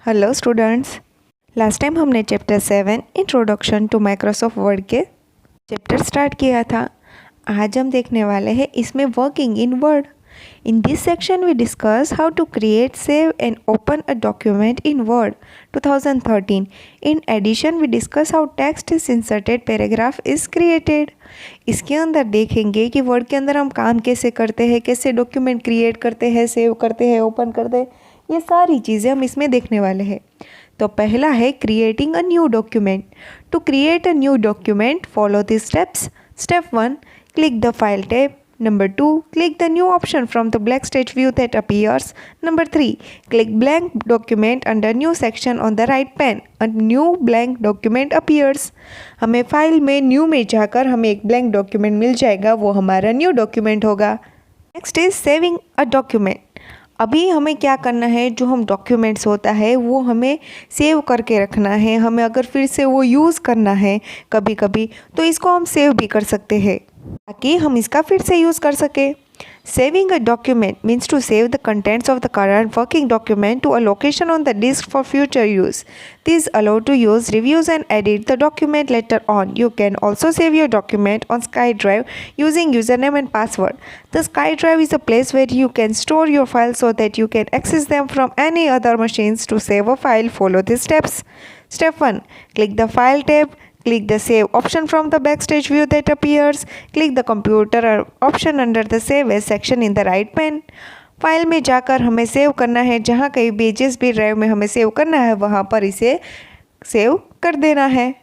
Hello students, last time हमने chapter 7 introduction to Microsoft Word के chapter start किया था। आज हम देखने वाले हैं इसमें working in Word. In this section we discuss how to create, save and open a document in Word 2013। In addition we discuss how text is inserted paragraph is created. इसके अंदर देखेंगे कि वर्ड के अंदर हम काम कैसे करते हैं, कैसे डॉक्यूमेंट क्रिएट करते हैं, सेव करते हैं, ओपन करते हैं, ये सारी चीज़ें हम इसमें देखने वाले हैं। तो पहला है creating a new document. To create a new document follow this steps. Step 1, click the file tab. Number 2, click the new option from the black stage view that appears. Number 3, click blank document under new section on the right pane. A new blank document appears. हमें file में new में जाकर हमें एक blank document मिल जाएगा, वो हमारा new document होगा। Next is saving a document. अभी हमें क्या करना है, जो हम डॉक्यूमेंट्स होता है वो हमें सेव करके रखना है। हमें अगर फिर से वो यूज़ करना है कभी कभी, तो इसको हम सेव भी कर सकते हैं ताकि हम इसका फिर से यूज़ कर सकें। Saving a document means to save the contents of the current working document to a location on the disk for future use. This allows to use, reviews and edit the document later on. You can also save your document on SkyDrive using username and password. The SkyDrive is a place where you can store your files so that you can access them from any other machines. To save a file, follow these steps. Step 1. Click the File tab. Click the Save option from the backstage view that appears. Click the Computer option under the Save As section in the right pane. File में जाकर हमें save करना है, जहाँ कहीं भी जिस भी ड्राइव में हमें सेव करना है वहाँ पर इसे सेव कर देना है।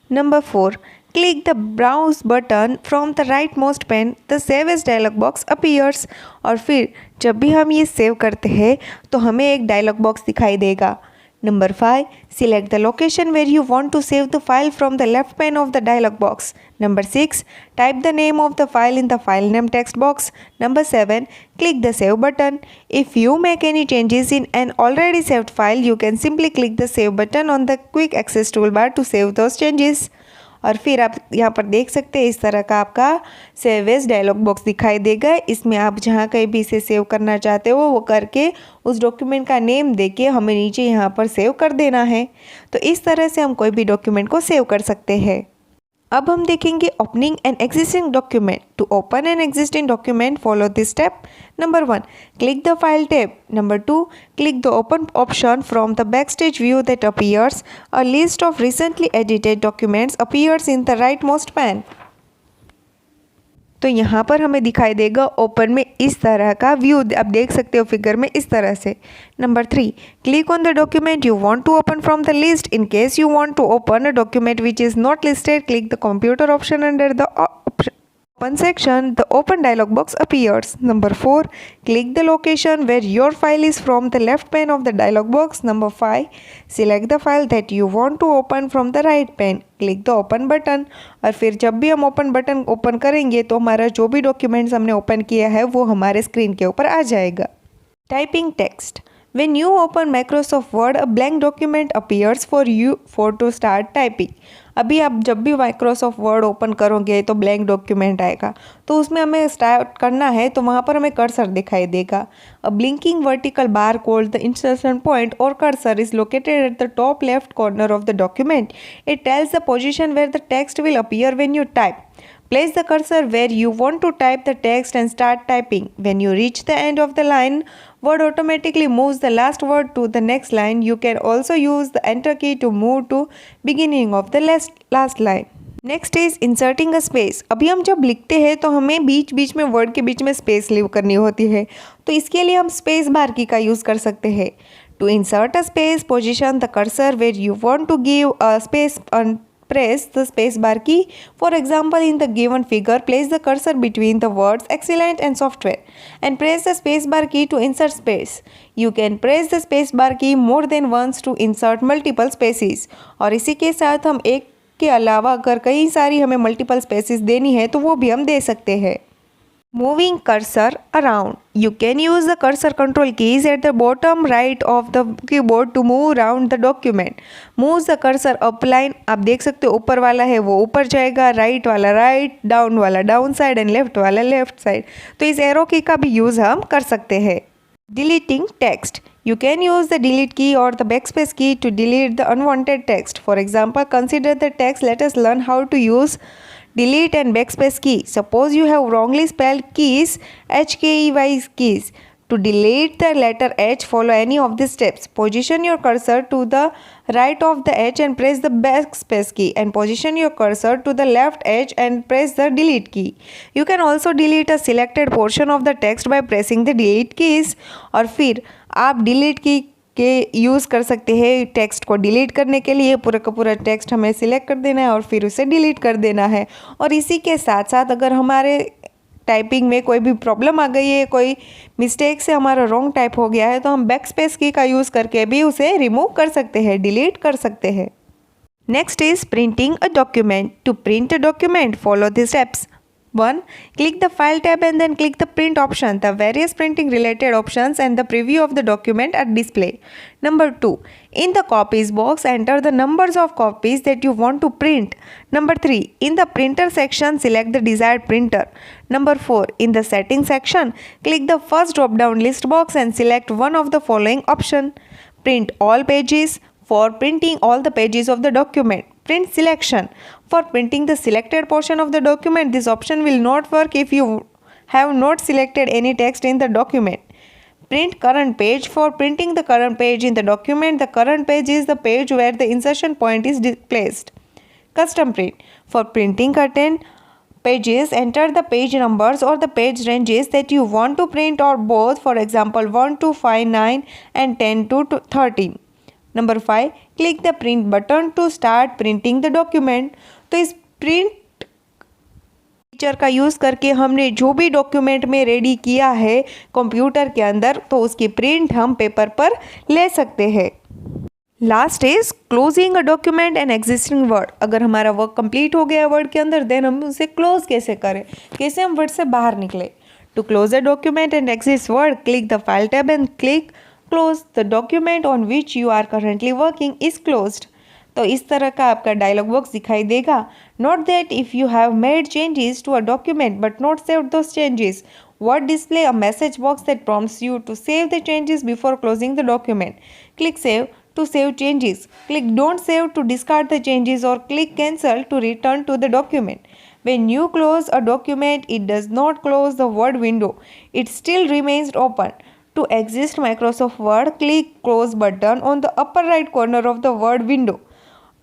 Number 4, click the browse button from the right most pane. The save as dialog box appears. और फिर जब भी हम ये सेव करते हैं तो हमें एक डायलॉग बॉक्स दिखाई देगा। Number 5, select the location where you want to save the file from the left pane of the dialog box. Number 6, type the name of the file in the file name text box. Number 7, click the save button. If you make any changes in an already saved file, you can simply click the save button on the quick access toolbar to save those changes. और फिर आप यहाँ पर देख सकते हैं इस तरह का आपका सेव एज डायलॉग बॉक्स दिखाई देगा। इसमें आप जहाँ कहीं भी इसे सेव करना चाहते हो वो करके उस डॉक्यूमेंट का नेम देके हमें नीचे यहाँ पर सेव कर देना है। तो इस तरह से हम कोई भी डॉक्यूमेंट को सेव कर सकते हैं। अब हम देखेंगे opening an existing document. To open an existing document follow this step. Number 1, click the file tab. Number 2, click the open option from the backstage view that appears. A list of recently edited documents appears in the rightmost pane. तो यहाँ पर हमें दिखाई देगा open में इस तरह का व्यू, आप देख सकते हो फिगर में इस तरह से। Number 3, click on the document you want to open from the list. In case you want to open a document which is not listed, click the computer option under the open section. The open dialog box appears. Number 4, click the location where your file is from the left pane of the dialog box. Number 5, select the file that you want to open from the right pane. Click the open button. और फिर जब भी हम open button open करेंगे तो हमारा जो भी डॉक्यूमेंट्स हमने ओपन किया है वो हमारे स्क्रीन के ऊपर आ जाएगा। Typing text. When you open Microsoft Word, a blank document appears for you to start typing. अभी आप जब भी Microsoft Word ओपन करोगे तो ब्लैंक डॉक्यूमेंट आएगा, तो उसमें हमें स्टार्ट करना है तो वहाँ पर हमें कर्सर दिखाई देगा। A blinking vertical bar called the insertion point और cursor is located at the top left corner of the document. It tells the position where the text will appear when you type. Place the cursor where you want to type the text and start typing. When you reach the end of the line, Word automatically moves the last word to the next line. You can also use the Enter key to move to beginning of the last line. Next is inserting a space. अभी हम जब लिखते हैं तो हमें बीच बीच में word के बीच में स्पेस लीव करनी होती है, तो इसके लिए हम स्पेस बार की का यूज़ कर सकते हैं. To insert a space, position the cursor where you want to give a space and press the space bar key. For example, in the given figure, place the cursor between the words excellent and software and press the space bar key to insert space. You can press the space bar key more than once to insert multiple spaces. और इसी के साथ हम एक के अलावा अगर कई सारी हमें मल्टीपल स्पेसेस देनी है तो वो भी हम दे सकते हैं। Moving cursor around. You can use the cursor control keys at the bottom right of the keyboard to move around the document. Move the cursor up line. आप देख सकते हो ऊपर वाला है वो ऊपर जाएगा, राइट वाला राइट, डाउन वाला डाउन साइड एंड लेफ्ट वाला लेफ्ट साइड। तो इस एरो की का भी यूज़ हम कर सकते हैं। Deleting text. You can use the delete key or the backspace key to delete the unwanted text. For example, consider the text. Let us learn how to use delete and backspace key. Suppose you have wrongly spelled keys, HKEY keys. To delete the letter H, follow any of these steps. Position your cursor to the right of the H and press the backspace key, and position your cursor to the left H and press the delete key. You can also delete a selected portion of the text by pressing the delete keys. और फिर आप delete की के use कर सकते हैं text को delete करने के लिए। पूरा का पूरा टेक्स्ट हमें सिलेक्ट कर देना है और फिर उसे डिलीट कर देना है। और इसी के साथ साथ अगर हमारे टाइपिंग में कोई भी प्रॉब्लम आ गई है, कोई मिस्टेक से हमारा रॉन्ग टाइप हो गया है, तो हम बैकस्पेस की का यूज़ करके भी उसे रिमूव कर सकते हैं, डिलीट कर सकते हैं। Next is printing a document. To print a document, follow the steps. 1. Click the File tab and then click the Print option. The various printing related options and the preview of the document are displayed. Number 2. In the Copies box, enter the numbers of copies that you want to print. Number 3. In the Printer section, select the desired printer. Number 4. In the Settings section, click the first drop-down list box and select one of the following option. Print all pages. For printing all the pages of the document, print selection. For printing the selected portion of the document, this option will not work if you have not selected any text in the document. Print current page. For printing the current page in the document, the current page is the page where the insertion point is placed. Custom print. For printing current pages, enter the page numbers or the page ranges that you want to print or both. For example, 1 to 5, 9 and 10 to 13. Number 5. Click the print button to start printing the document. तो इस print feature का use करके हमने जो भी document में ready किया है कंप्यूटर के अंदर, तो उसकी प्रिंट हम पेपर पर ले सकते हैं। Last is closing a document and existing word. अगर हमारा वर्क कंप्लीट हो गया वर्ड के अंदर, देन हम उसे क्लोज कैसे करें, कैसे हम वर्ड से बाहर निकले। To close a document and exist Word, click the file tab and click close. The document on which you are currently working is closed. तो इस तरह का आपका डायलॉग बॉक्स दिखाई देगा। Note that if you have made changes to a document but not saved those changes, Word display a message box that prompts you to save the changes before closing the document. Click save to save changes. Click don't save to discard the changes, or click cancel to return to the document. When you close a document, it does not close the Word window. It still remains open. To exit Microsoft Word, click close button on the upper right corner of the Word window.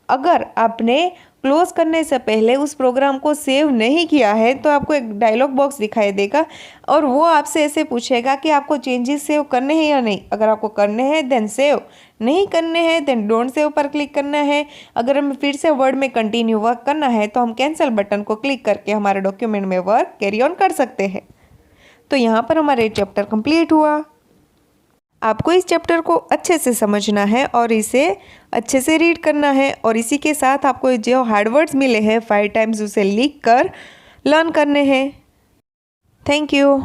अगर आपने close करने से पहले उस programme को save नहीं किया है तो आपको एक डायलॉग बॉक्स दिखाई देगा और वो आपसे ऐसे पूछेगा कि आपको चेंजेस सेव करने हैं या नहीं। अगर आपको करने हैं देन सेव, नहीं करने हैं देन डोंट सेव पर क्लिक करना है। अगर हमें फिर से वर्ड में कंटिन्यू वर्क करना है तो हम कैंसिल बटन को क्लिक करके हमारे डॉक्यूमेंट में वर्क कैरी ऑन कर सकते हैं। तो यहाँ पर हमारे चैप्टर कंप्लीट हुआ। आपको इस चैप्टर को अच्छे से समझना है और इसे अच्छे से रीड करना है, और इसी के साथ आपको जो हार्ड वर्ड्स मिले हैं 5 टाइम्स उसे लिख कर लर्न करने हैं। Thank you.